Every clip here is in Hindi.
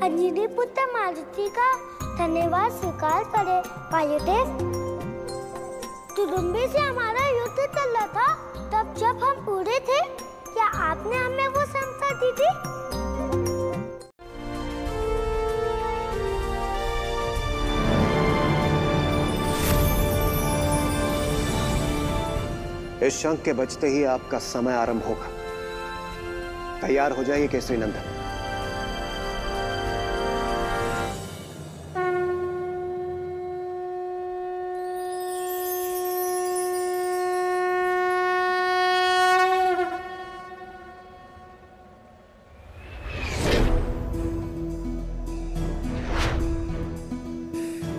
अंजनी पुत्र मारुति का धन्यवाद स्वीकार करे वायुदेव। तुडुम्बी से हमारा युद्ध चल रहा था, तब जब हम बूढ़े थे, क्या आपने हमें वो क्षमता दी थी? इस शंख के बजते ही आपका समय आरंभ होगा। तैयार हो जाइए केसरी नंदन।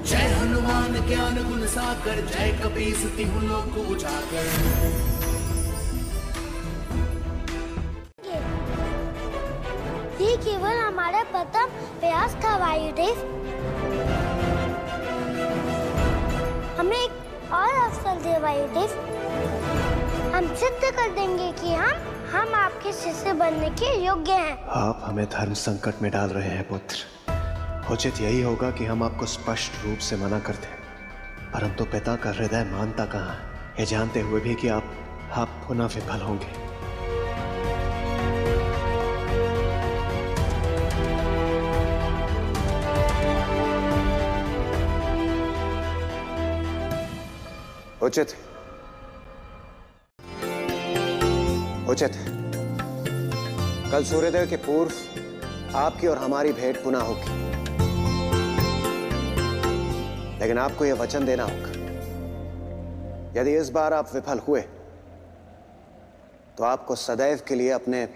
जय हनुमान ज्ञान गुण सागर, जय कपीस तिहु लोक उजागर। ये केवल हमारा प्रथम प्रयास था वायुदेव। हमें एक और अवसर दे वायुदेव। हम सिद्ध कर देंगे कि हम आपके शिष्य बनने के योग्य हैं। आप हमें धर्म संकट में डाल रहे हैं पुत्र। उचित यही होगा कि हम आपको स्पष्ट रूप से मना कर दें, परंतु पिता का हृदय मानता कहाँ है, ये जानते हुए भी कि आप पुनः विफल होंगे। उचित उचित कल सूर्योदय के पूर्व आपकी और हमारी भेंट पुनः होगी, लेकिन आपको यह वचन देना होगा, यदि इस बार आप विफल हुए तो आपको सदैव के लिए अपने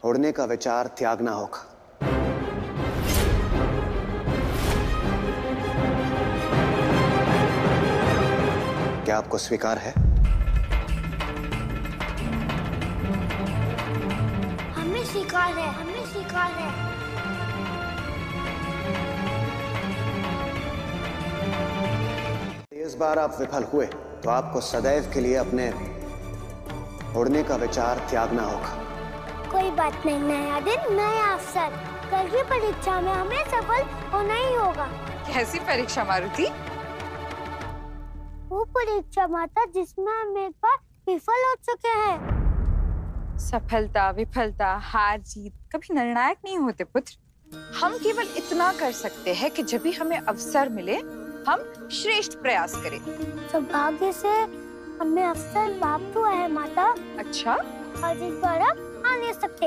उड़ने का विचार त्यागना होगा। क्या आपको स्वीकार है? हमें स्वीकार है, हमें स्वीकार है। इस बार आप विफल हुए तो आपको सदैव के लिए अपने उड़ने का विचार त्यागना होगा। कोई बात नहीं, नया दिन नया अवसर। कल की परीक्षा में हमें सफल होना ही होगा। कैसी परीक्षा मारुति? वो परीक्षा माता जिसमें हम एक बार विफल हो चुके हैं। सफलता विफलता हार जीत कभी निर्णायक नहीं होते पुत्र। हम केवल इतना कर सकते हैं कि जब भी हमें अवसर मिले हम श्रेष्ठ प्रयास करें। सौभाग्य से हमें अवसर प्राप्त हुआ है माता। अच्छा, और इस बार आप आ नहीं सकते।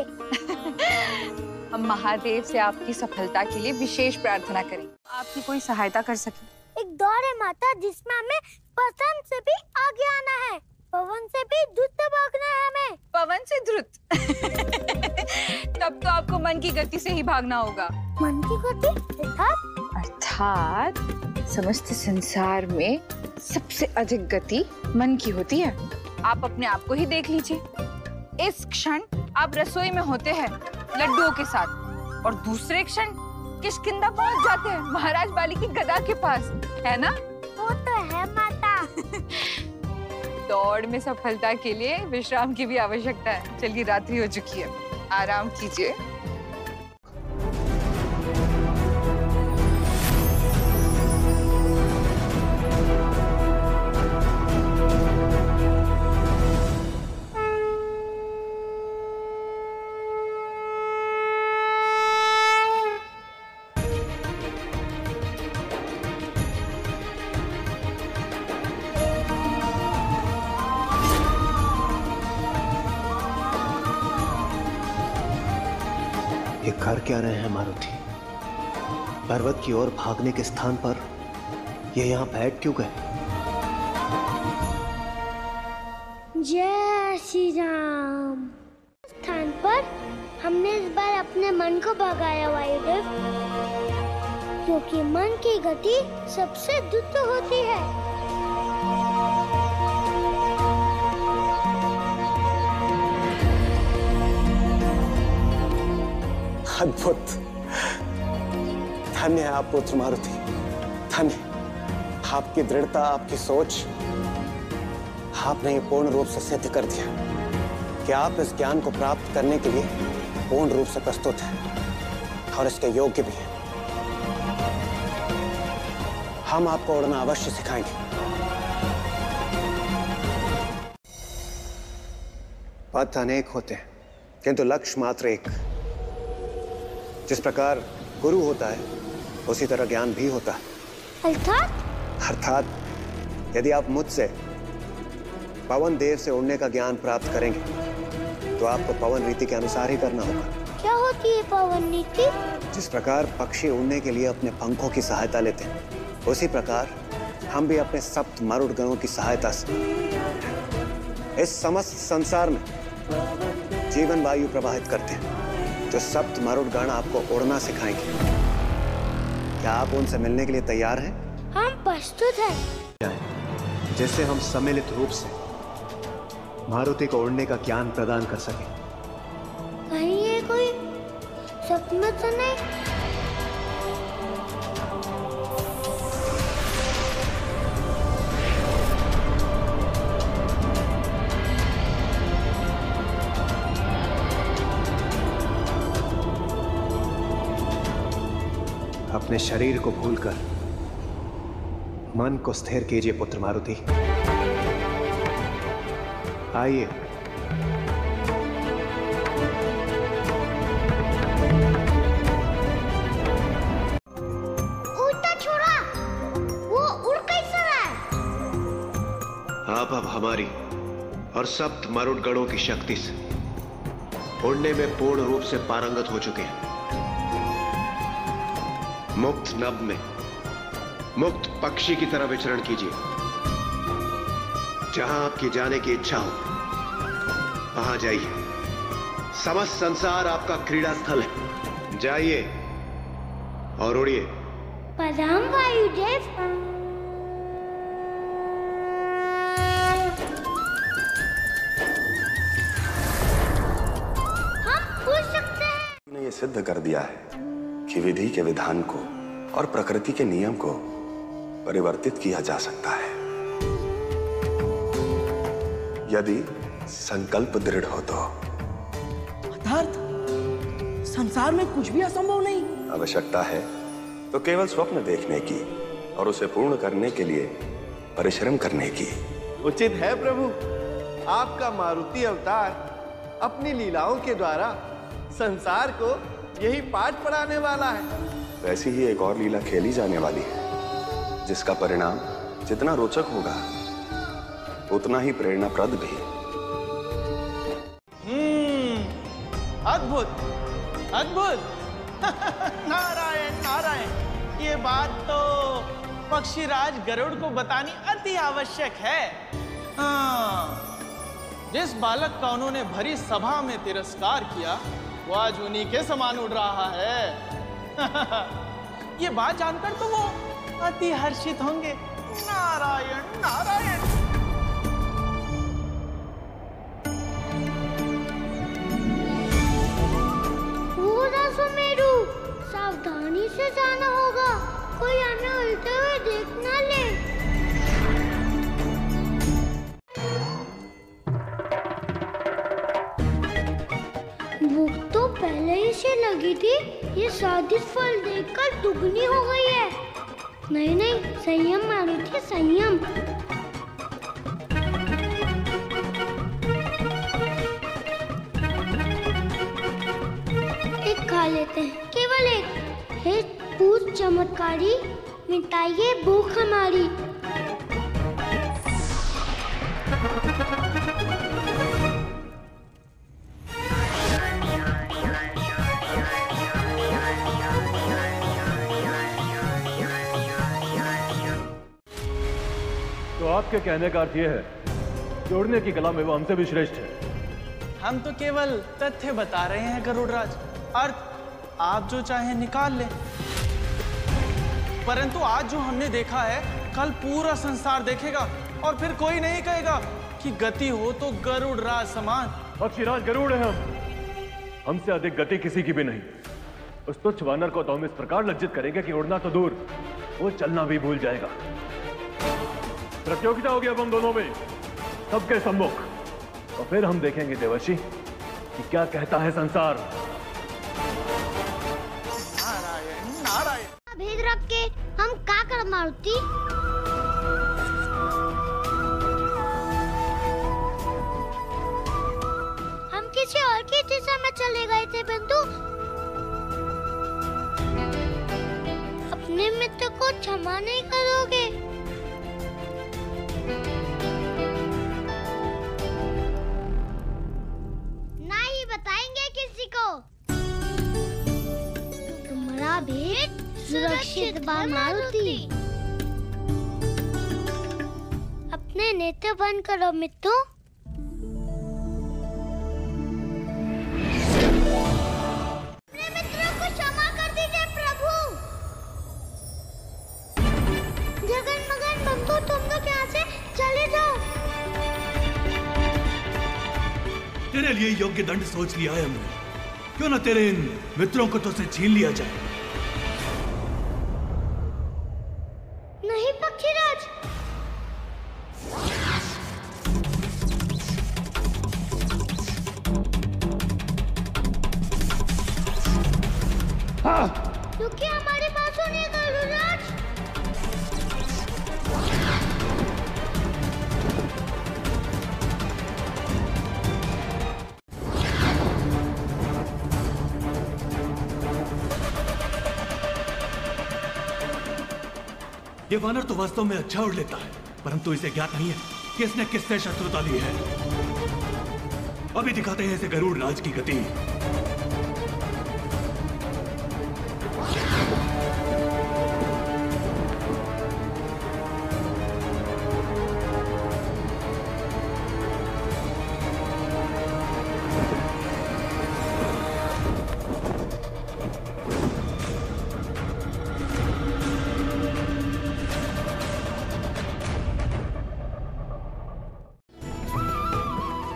हम महादेव से आपकी सफलता के लिए विशेष प्रार्थना करें, आपकी कोई सहायता कर सके। एक दौड़ है माता जिसमें हमें पतन से भी आगे आना है, पवन से भी द्रुत भागना है हमें। पवन से द्रुत? तब तो आपको मन की गति से ही भागना होगा। मन की गति अर्थात समस्त संसार में सबसे अधिक गति मन की होती है। आप अपने आप को ही देख लीजिए। इस क्षण आप रसोई में होते हैं लड्डुओं के साथ, और दूसरे क्षण किष्किंधा पहुंच जाते हैं महाराज बाली की गदा के पास, है ना? वो तो है माता। दौड़ में सफलता के लिए विश्राम की भी आवश्यकता है। चलिए रात्रि हो चुकी है, आराम कीजिए। ये कर क्या रहे हैं मारुति? पर्वत की ओर भागने के स्थान पर ये यहाँ बैठ क्यों गए? जय श्री राम। स्थान पर हमने इस बार अपने मन को भगाया वायुदेव, क्योंकि मन की गति सबसे द्रुत होती है। अद्भुत, धन्य है आप पुत्र मारुति, धन्य। आपकी दृढ़ता, आपकी सोच, आपने ये पूर्ण रूप से सिद्ध कर दिया कि आप इस ज्ञान को प्राप्त करने के लिए पूर्ण रूप से प्रस्तुत हैं। और इसके योग्य भी हैं। हम आपको उड़ना अवश्य सिखाएंगे। पथ अनेक होते हैं किंतु लक्ष्य मात्र एक। जिस प्रकार गुरु होता है उसी तरह ज्ञान भी होता है। अर्थात यदि आप मुझसे पवन देव से उड़ने का ज्ञान प्राप्त करेंगे तो आपको पवन रीति के अनुसार ही करना होगा। क्या होती है पवन नीति? जिस प्रकार पक्षी उड़ने के लिए अपने पंखों की सहायता लेते हैं, उसी प्रकार हम भी अपने सप्त मरुड़ गणों की सहायता से इस समस्त संसार में जीवन वायु प्रवाहित करते हैं, जो सप्त मरुड़ गण आपको उड़ना सिखाएंगे। क्या आप उनसे मिलने के लिए तैयार हैं? हम प्रस्तुत हैं। जिससे हम सम्मिलित रूप से मारुति को उड़ने का ज्ञान प्रदान कर सकें। कहीं ये कोई सपना तो नहीं? अपने शरीर को भूलकर मन को स्थिर कीजिए पुत्र मारुति। आइए। उड़ता छोड़ा, वो उड़ कैसे रहा है? आप अब हमारी और सप्त मरुड़ गणों की शक्ति से उड़ने में पूर्ण रूप से पारंगत हो चुके हैं। मुक्त नभ में मुक्त पक्षी की तरह विचरण कीजिए। जहां आपकी जाने की इच्छा हो वहां जाइए। समस्त संसार आपका क्रीड़ा स्थल है। जाइए और उड़िए। प्रणाम वायुदेव। हम उड़ सकते हैं। ने ये सिद्ध कर दिया है कि विधि के विधान को और प्रकृति के नियम को परिवर्तित किया जा सकता है, यदि संकल्प दृढ़ हो तो। अर्थात संसार में कुछ भी असंभव नहीं। आवश्यकता है तो केवल स्वप्न देखने की और उसे पूर्ण करने के लिए परिश्रम करने की। उचित है प्रभु। आपका मारुति अवतार अपनी लीलाओं के द्वारा संसार को यही पाठ पढ़ाने वाला है। वैसी ही एक और लीला खेली जाने वाली है, जिसका परिणाम जितना रोचक होगा उतना ही प्रेरणाप्रद भी। अद्भुत अद्भुत। नारायण नारायण। ये बात तो पक्षीराज गरुड़ को बतानी अति आवश्यक है। हाँ, जिस बालक का उन्होंने भरी सभा में तिरस्कार किया वो आज उन्हीं के समान उड़ रहा है। ये बात जानकर तो वो अति हर्षित होंगे। नारायण नारायण। पूरा सुमेरु, सावधानी से जाना होगा, कोई हमें उड़ते हुए देख ना ले। भूख तो पहले ही से लगी थी, ये स्वादिष्ट फल देखकर दुगनी हो गई है। नहीं नहीं, संयम मारुति, संयम। एक खा लेते हैं, केवल एक। हे पूत चमत्कारी, मिटाइए भूख हमारी। तो आपके कहने का अर्थ यह है जोड़ने की कला में वो हमसे भी श्रेष्ठ है। हम तो केवल तथ्य बता रहे हैं गरुड़राज, अर्थ आप जो चाहे निकाल ले। परंतु आज जो हमने देखा है, कल पूरा संसार देखेगा और फिर कोई नहीं कहेगा कि गति हो तो गरुड़राज समान। पक्षीराज गरुड़ है हमसे अधिक गति किसी की भी नहीं। उस तुच्छ वानर को तो हम इस प्रकार लज्जित करेंगे कि उड़ना तो दूर, वो चलना भी भूल जाएगा। प्रतियोगिता होगी अब हम दोनों में, सबके सम्मुख, और फिर हम देखेंगे देवर्षि कि क्या कहता है संसार। मारुति। हम किसी और की दिशा में चले गए थे बंधु। अपने मित्र को क्षमा नहीं करोगे? ना ही बताएंगे किसी को। तुम्हारा भेद सुरक्षित बा मारुति। अपने नेत्र बंद करो मित्रों। अपने मित्रों को क्षमा कर दीजिए प्रभु। जगन बंधु, तुम लोग यहाँ से चले जाओ। तेरे लिए योग्य दंड सोच लिया है हमने। क्यों न तेरे इन मित्रों को तुझसे छीन लिया जाए। नहीं पक्षीराज। रुकिए, हमारी बात सुनिए गरुड़राज। ये वानर तो वास्तव में अच्छा उड़ लेता है, परंतु इसे ज्ञात नहीं है कि इसने किससे शत्रुता ली है। अभी दिखाते हैं इसे गरुड़ राज की गति।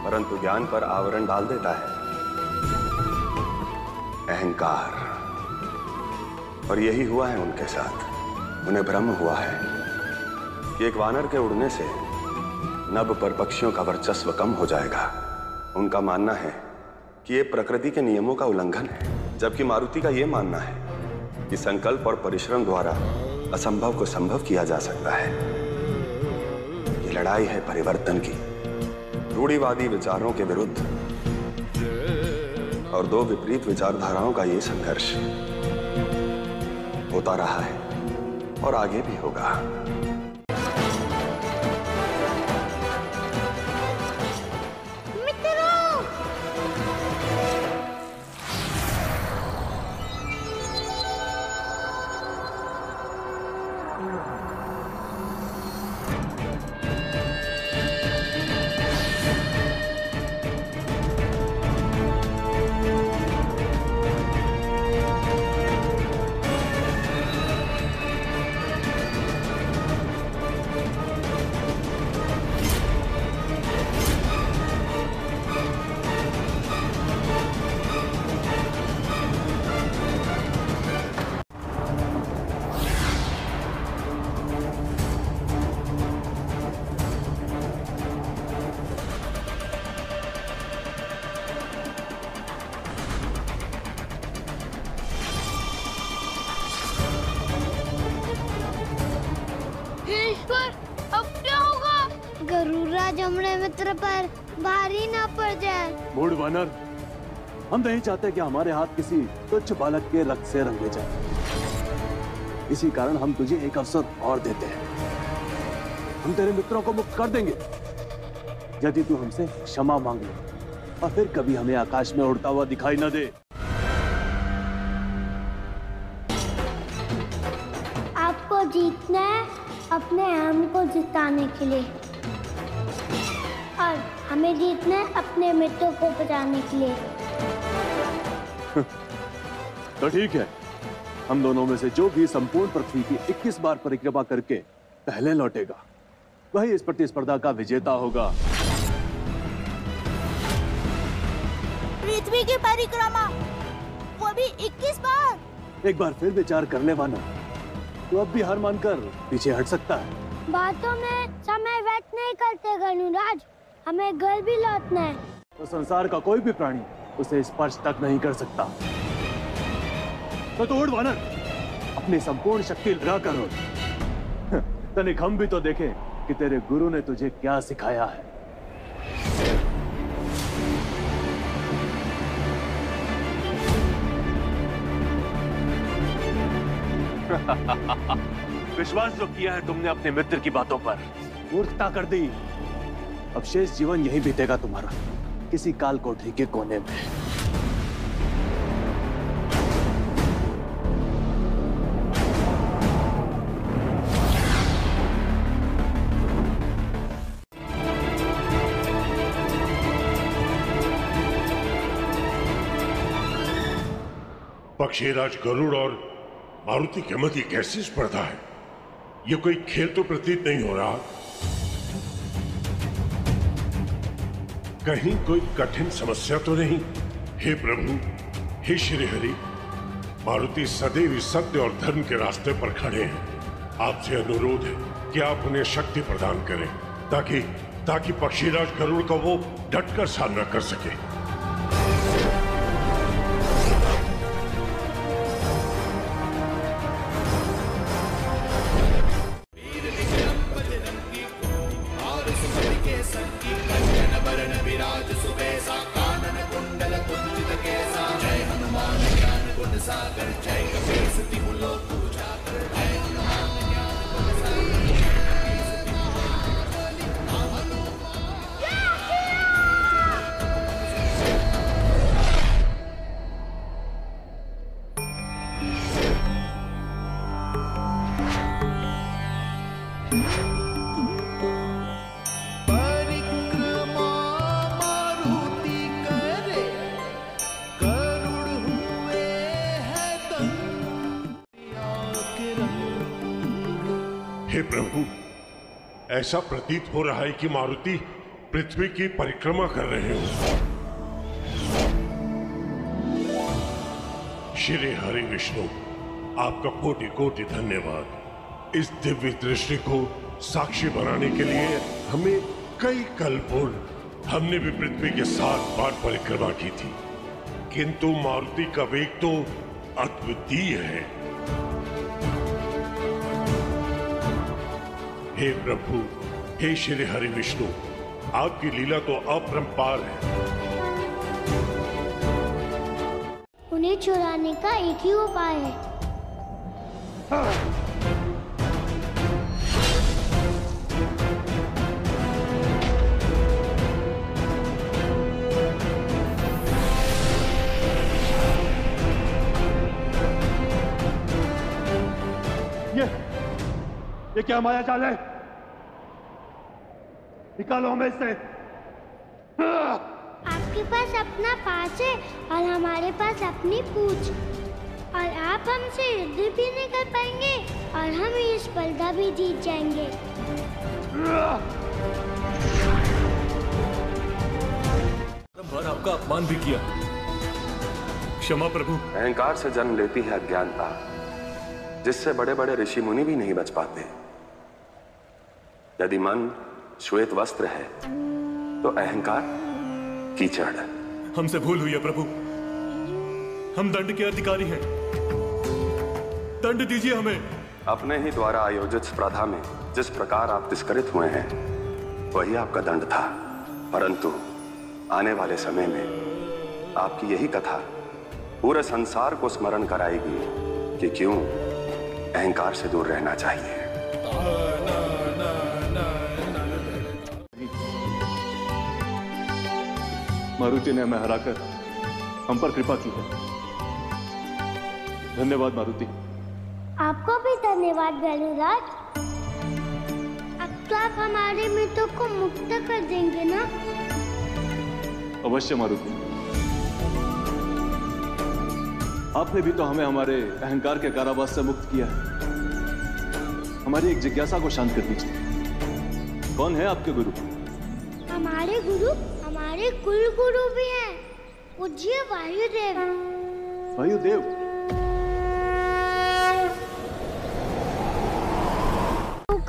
परंतु ज्ञान पर आवरण डाल देता है अहंकार, और यही हुआ है उनके साथ। उन्हें भ्रम हुआ है कि एक वानर के उड़ने से नभ पर पक्षियों का वर्चस्व कम हो जाएगा। उनका मानना है कि ये प्रकृति के नियमों का उल्लंघन है, जबकि मारुति का यह मानना है कि संकल्प और परिश्रम द्वारा असंभव को संभव किया जा सकता है। ये लड़ाई है परिवर्तन की, रूढ़िवादी विचारों के विरुद्ध, और दो विपरीत विचारधाराओं का ये संघर्ष होता रहा है और आगे भी होगा। गरुड़राज हमारे मित्र पर भारी ना पड़ जाए। मूढ़ वानर, हम नहीं चाहते कि हमारे हाथ किसी तुच्छ बालक के रक्त से रंगे जाए। इसी कारण हम तुझे एक अवसर और देते हैं। हम तेरे मित्रों को मुक्त कर देंगे यदि तू हमसे क्षमा मांग ले और फिर कभी हमें आकाश में उड़ता हुआ दिखाई न दे। आपको जीतना है अपने हम को जिताने के लिए, और हमें जीतना है अपने मित्रों को बचाने के लिए। तो ठीक है, हम दोनों में से जो भी संपूर्ण पृथ्वी की 21 बार परिक्रमा करके पहले लौटेगा वही इस प्रतिस्पर्धा का विजेता होगा। पृथ्वी की परिक्रमा, वो भी 21 बार। एक बार फिर विचार कर ले वानर, तो अब भी हार मानकर पीछे हट सकता है। बातों में समय व्यर्थ नहीं करते गरुड़राज, हमें घर भी लौटना है। तो संसार का कोई भी प्राणी उसे स्पर्श तक नहीं कर सकता। तो उड़ वानर, अपनी संपूर्ण शक्ति लगा कर उड़। तनिक हम भी तो देखें कि तेरे गुरु ने तुझे क्या सिखाया है। विश्वास जो किया है तुमने अपने मित्र की बातों पर, मूर्खता कर दी। अब शेष जीवन यही बीतेगा तुम्हारा, किसी काल कोठरी के कोने में। पक्षीराज गरुड़ और मारुति के मध्य कैसी स्पर्धा है? ये कोई खेल तो प्रतीत नहीं हो रहा। कहीं कोई कठिन समस्या तो नहीं? हे प्रभु, हे श्री हरि, मारुति सदैव सत्य और धर्म के रास्ते पर खड़े हैं। आपसे अनुरोध है कि आप उन्हें शक्ति प्रदान करें ताकि पक्षीराज गरुड़ का वो डटकर सामना कर सके। हे प्रभु, ऐसा प्रतीत हो रहा है कि मारुति पृथ्वी की परिक्रमा कर रहे हो। श्री हरि विष्णु, आपका कोटि कोटि धन्यवाद। इस दिव्य दृष्टि को साक्षी बनाने के लिए हमें कई कल्प पूर्व हमने भी पृथ्वी के 7 बार परिक्रमा की थी, किंतु मारुति का वेग तो अद्वितीय है। हे प्रभु, हे श्री हरि विष्णु, आपकी लीला तो अपरंपार है। उन्हें चुराने का एक ही उपाय है। ये क्या माया जाल है? निकालो हमें इससे। आपके पास अपना पास है और हमारे पास अपनी पूछ, और आप हमसे युद्ध भी नहीं कर पाएंगे और हम ये स्पर्धा भी जीत जाएंगे। बार आपका अपमान भी किया, क्षमा प्रभु। अहंकार से जन्म लेती है अज्ञानता, जिससे बड़े बड़े ऋषि मुनि भी नहीं बच पाते। यदि मन श्वेत वस्त्र है तो अहंकार कीचड़ है। हमसे भूल हुई है प्रभु, हम दंड के अधिकारी हैं, दंड दीजिए हमें। अपने ही द्वारा आयोजित स्पर्धा में जिस प्रकार आप तिरस्कृत हुए हैं वही आपका दंड था, परंतु आने वाले समय में आपकी यही कथा पूरे संसार को स्मरण कराएगी कि क्यों अहंकार से दूर रहना चाहिए। मारुति ने हमें हराकर हम पर कृपा की है। धन्यवाद मारुति। आपको भी धन्यवाद गरुड़राज। अब तो आप हमारे मित्रों को मुक्त कर देंगे ना? अवश्य मारुति। आपने भी तो हमें हमारे अहंकार के कारावास से मुक्त किया है। हमारी एक जिज्ञासा को शांत कर दीजिए। कौन है आपके गुरु? हमारे गुरु हमारे कुल गुरु भी हैं, पूज्य वायुदेव। वायुदेव?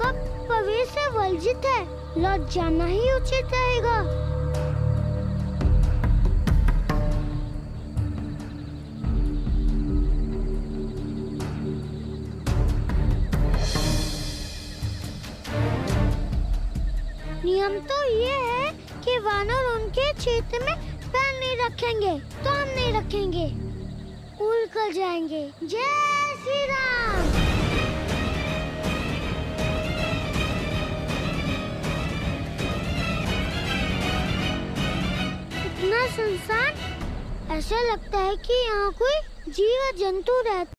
का प्रवेश वर्जित है, लौट जाना ही उचित रहेगा। क्षेत्र में पैर नहीं रखेंगे तो हम नहीं रखेंगे, उड़ कर जाएंगे। जय श्री राम। इतना सुनसान, ऐसा लगता है कि यहाँ कोई जीव जंतु रहता।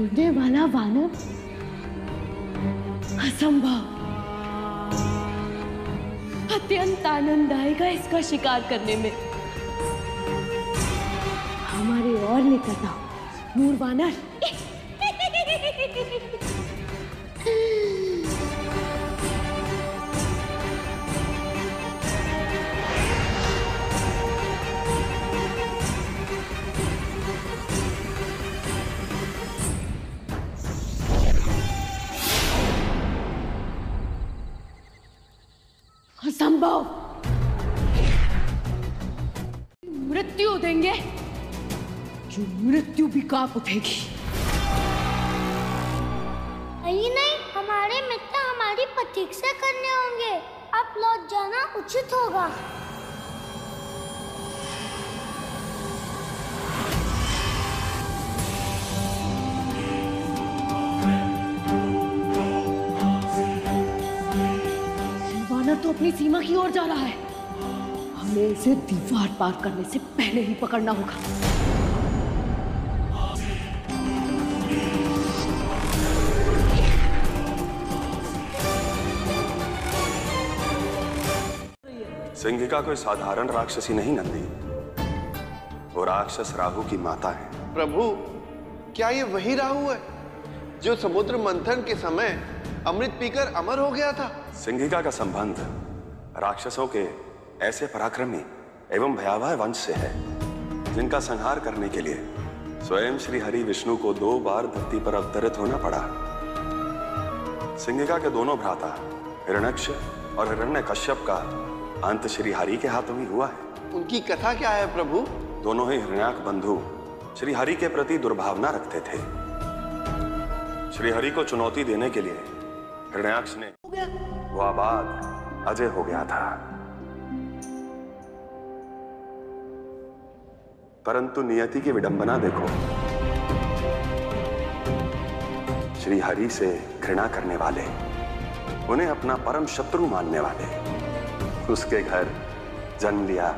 उड़ने वाला वानर? असंभव। अत्यंत आनंद आएगा इसका शिकार करने में। हमारे और निकट आओ नूर वानर। असंभव। मृत्यु देंगे जो मृत्यु भी कांप उठेगी। नहीं, हमारे मित्र हमारी प्रतीक्षा करने होंगे। अब लौट जाना उचित होगा। तो अपनी सीमा की ओर जा रहा है। हमें इसे दीवार पार करने से पहले ही पकड़ना होगा। सिंहिका कोई साधारण राक्षसी नहीं नंदी, वो राक्षस राहु की माता है। प्रभु, क्या ये वही राहु है जो समुद्र मंथन के समय अमृत पीकर अमर हो गया था? सिंहिका का संबंध राक्षसों के ऐसे पराक्रमी एवं भयावह वंश से है जिनका संहार करने के लिए स्वयं श्री हरि विष्णु को 2 बार धरती पर अवतरित होना पड़ा। सिंहिका के दोनों भ्राता हिरण्यक्ष और हिरण्यकश्यप का अंत श्री हरि के हाथों ही हुआ है। उनकी कथा क्या है प्रभु? दोनों ही हिरण्याक बंधु श्री हरि के प्रति दुर्भावना रखते थे। श्री हरि को चुनौती देने के लिए हिरण्याक्ष ने वो आबाद अजय हो गया था, परंतु नियति की विडंबना देखो। श्री हरि से घृणा करने वाले, उन्हें अपना परम शत्रु मानने वाले, उसके घर जन्म लिया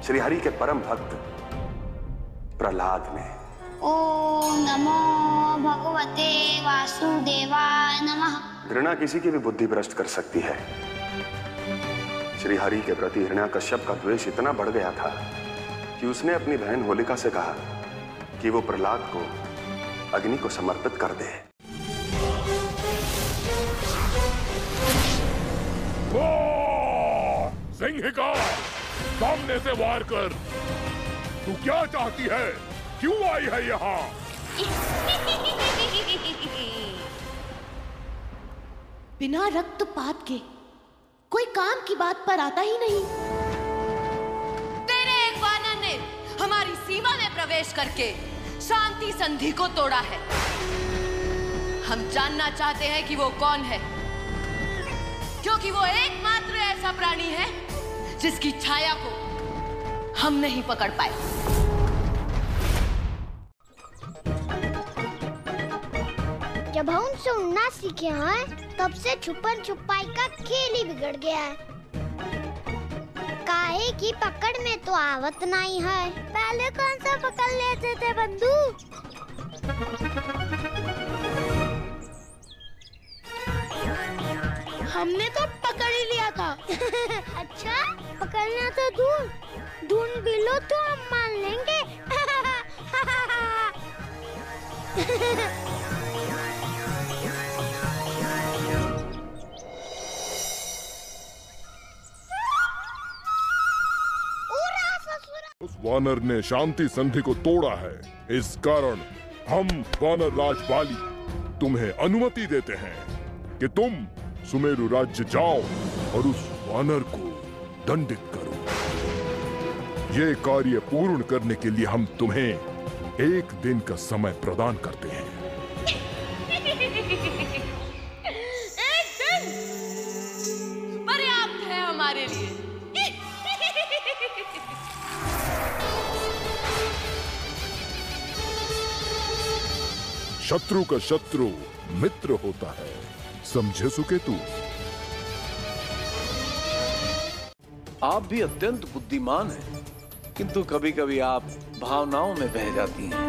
श्री हरि के परम भक्त प्रहलाद ने। ओम नमो भगवते वासुदेवाय नमः। घृणा किसी की भी बुद्धि भ्रष्ट कर सकती है। श्री हरि के प्रति हिरण्यकश्यप का द्वेष इतना बढ़ गया था कि उसने अपनी बहन होलिका से कहा कि वो प्रहलाद को अग्नि को समर्पित कर दे। सिंहिका, सामने से वार कर। तू क्या चाहती है? क्यों आई है यहाँ? बिना रक्तपात के कोई काम की बात पर आता ही नहीं। तेरे एक वानर ने हमारी सीमा में प्रवेश करके शांति संधि को तोड़ा है। हम जानना चाहते हैं कि वो कौन है, क्योंकि वो एकमात्र ऐसा प्राणी है जिसकी छाया को हम नहीं पकड़ पाए। जब हम उनसे उड़ना सीखे हैं, तब से छुपन छुपाई का खेल ही बिगड़ गया है। काहे की पकड़ में तो आवत नहीं है। पहले कौन सा पकड़ लेते थे बंधु? हमने तो पकड़ ही लिया था। अच्छा, पकड़ना तो दूर, ढूंढ भी लो तो हम मान लेंगे। उस वानर ने शांति संधि को तोड़ा है। इस कारण हम वानर राज बाली तुम्हें अनुमति देते हैं कि तुम सुमेरु राज्य जाओ और उस वानर को दंडित करो। ये कार्य पूर्ण करने के लिए हम तुम्हें 1 दिन का समय प्रदान करते हैं। 1 दिन पर्याप्त है हमारे लिए। शत्रु का शत्रु मित्र होता है, समझे सुकेतु? आप भी अत्यंत बुद्धिमान हैं, किंतु कभी कभी आप भावनाओं में बह जाती हैं।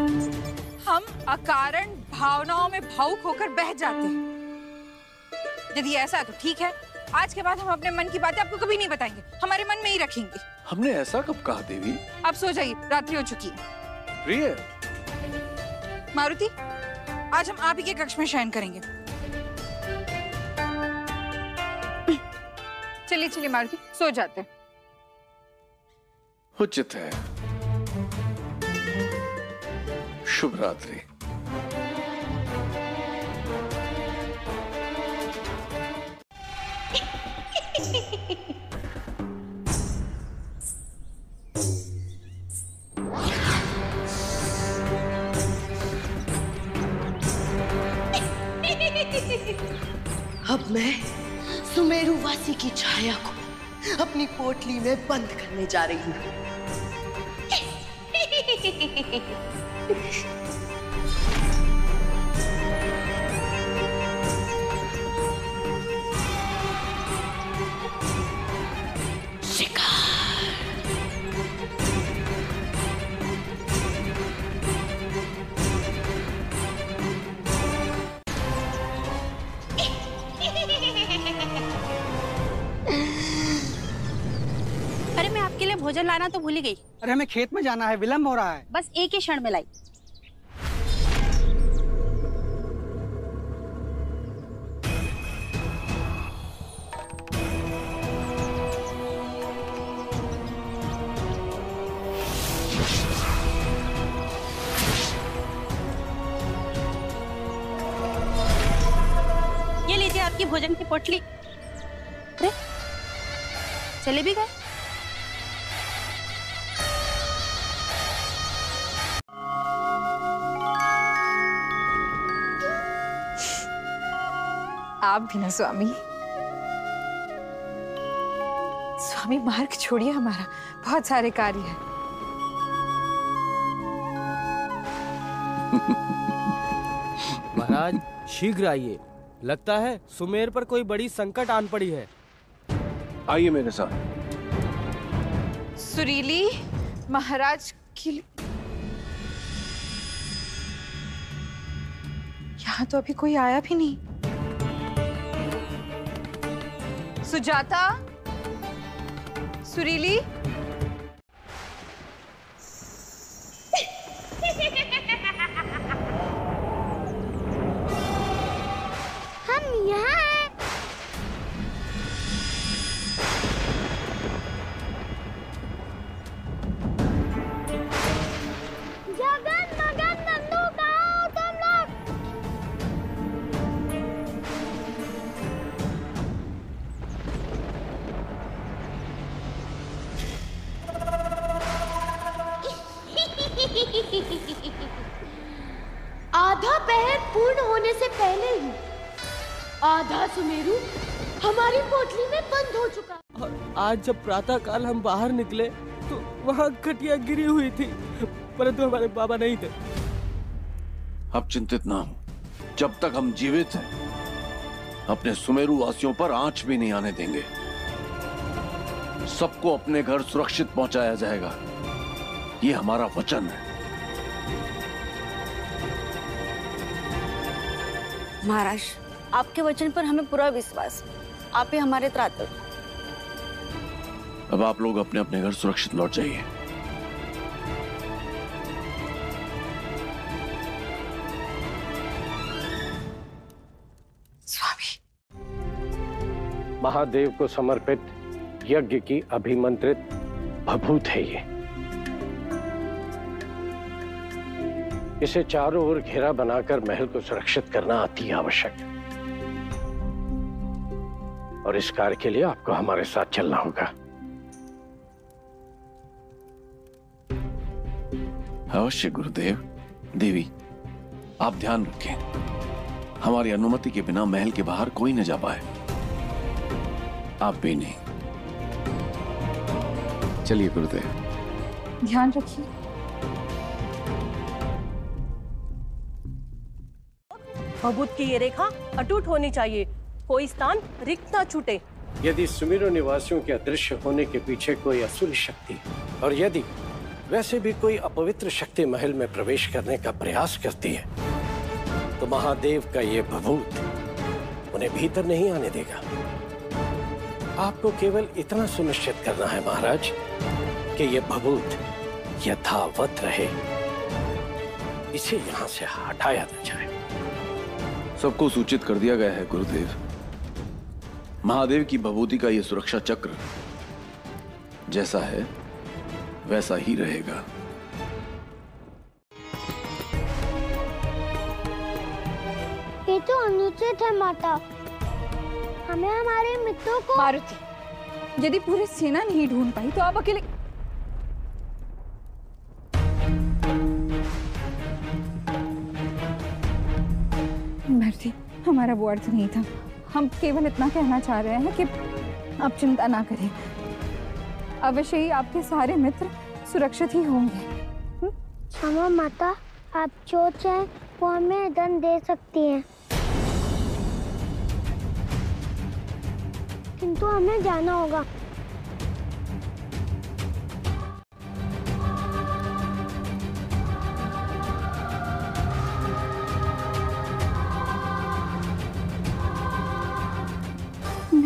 हम अकारण भावनाओं में भावुक होकर बह जाते हैं। यदि ऐसा है तो ठीक है, आज के बाद हम अपने मन की बातें आपको कभी नहीं बताएंगे, हमारे मन में ही रखेंगे। हमने ऐसा कब कहा देवी? आप सो जाइए, रात्रि हो चुकी है। प्रिय मारुति, आज हम आप ही के कक्ष में शयन करेंगे। चलिए चलिए मारुति, सो जाते हैं। उचित है। शुभ रात्रि। अब मैं सुमेरुवासी की छाया को अपनी पोटली में बंद करने जा रही हूँ। अरे मैं आपके लिए भोजन लाना तो भूल ही गई। अरे हमें खेत में जाना है, विलंब हो रहा है। बस एक ही क्षण में लाई। ये लीजिए आपकी भोजन की पोटली। अरे चले भी गए। आप भी ना स्वामी। स्वामी मार्ग छोड़िए हमारा, बहुत सारे कार्य हैं। महाराज शीघ्र आइए, लगता है सुमेर पर कोई बड़ी संकट आन पड़ी है। आइए मेरे साथ। सुरीली महाराज की यहाँ तो अभी कोई आया भी नहीं। सुजाता, सुरीली, हम यहाँ हैं। जगन मगन नंदू कहाँ हो तुम लोग? आधा पहर पूर्ण होने से पहले ही आधा सुमेरु हमारी पोटली में बंद हो चुका। और आज जब प्रातः काल हम बाहर निकले तो वहाँ खटिया गिरी हुई थी, परंतु हमारे बाबा नहीं थे। अब चिंतित ना हो, जब तक हम जीवित हैं अपने सुमेरु वासियों पर आंच भी नहीं आने देंगे। सबको अपने घर सुरक्षित पहुंचाया जाएगा, ये हमारा वचन है। महाराज, आपके वचन पर हमें पूरा विश्वास। आप ही हमारे त्राता। अब आप लोग अपने अपने घर सुरक्षित लौट जाइए। स्वामी, महादेव को समर्पित यज्ञ की अभिमंत्रित भभूत है ये। इसे चारों ओर घेरा बनाकर महल को सुरक्षित करना अति आवश्यक है, और इस कार्य के लिए आपको हमारे साथ चलना होगा। अवश्य गुरुदेव। देवी, आप ध्यान रखें, हमारी अनुमति के बिना महल के बाहर कोई न जा पाए। आप भी नहीं। चलिए गुरुदेव। ध्यान रखिए। भभूत की ये रेखा अटूट होनी चाहिए, कोई स्थान रिक्त न छूटे। यदि सुमेरु निवासियों के अदृश्य होने के पीछे कोई असुरी शक्ति और यदि वैसे भी कोई अपवित्र शक्ति महल में प्रवेश करने का प्रयास करती है तो महादेव का ये भभूत उन्हें भीतर नहीं आने देगा। आपको केवल इतना सुनिश्चित करना है महाराज कि ये भभूत यथावत रहे, इसे यहाँ से हटाया न जाए। सबको सूचित कर दिया गया है गुरुदेव। महादेव की भभूति का ये सुरक्षा चक्र जैसा है वैसा ही रहेगा। ये तो अनुचित है माता, हमें हमारे मित्रों को। मारुति, यदि पूरी सेना नहीं ढूंढ पाई तो आप अकेले। मारुति, हमारा वो अर्थ नहीं था। हम केवल इतना कहना चाह रहे हैं कि आप चिंता ना करें, अवश्य ही आपके सारे मित्र सुरक्षित ही होंगे। क्षमा माता, आप जो चाहें वो हमें दंड दे सकती हैं, किंतु हमें जाना होगा।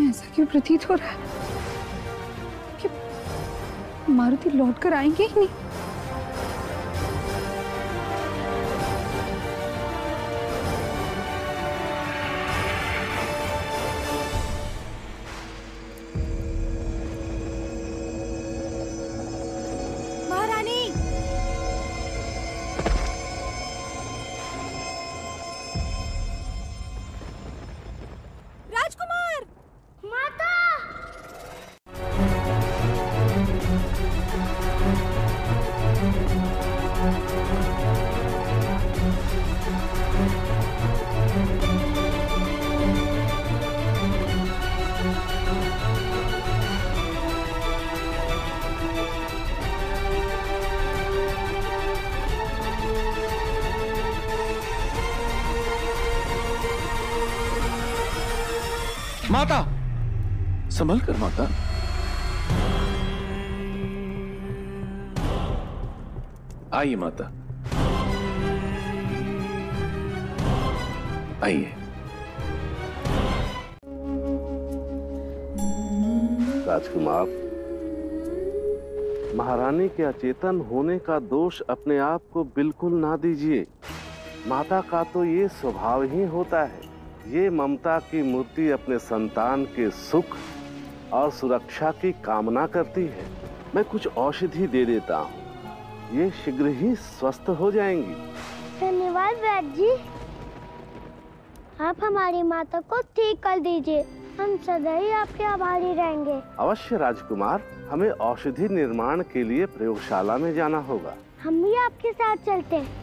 ऐसा क्यों प्रतीत हो रहा है कि मारुति लौट कर आएंगे ही नहीं। महारानी, राजकुमार, माता। माता, संभल कर माता। आइए माता, आइए। राजकुमार, महारानी के अचेतन होने का दोष अपने आप को बिल्कुल ना दीजिए। माता का तो ये स्वभाव ही होता है। ये ममता की मूर्ति अपने संतान के सुख और सुरक्षा की कामना करती है। मैं कुछ औषधि दे देता हूँ, ये शीघ्र ही स्वस्थ हो जाएंगी। धन्यवाद वैद्य जी, आप हमारी माता को ठीक कर दीजिए, हम सदा ही आपके आभारी रहेंगे। अवश्य राजकुमार, हमें औषधि निर्माण के लिए प्रयोगशाला में जाना होगा। हम भी आपके साथ चलते हैं।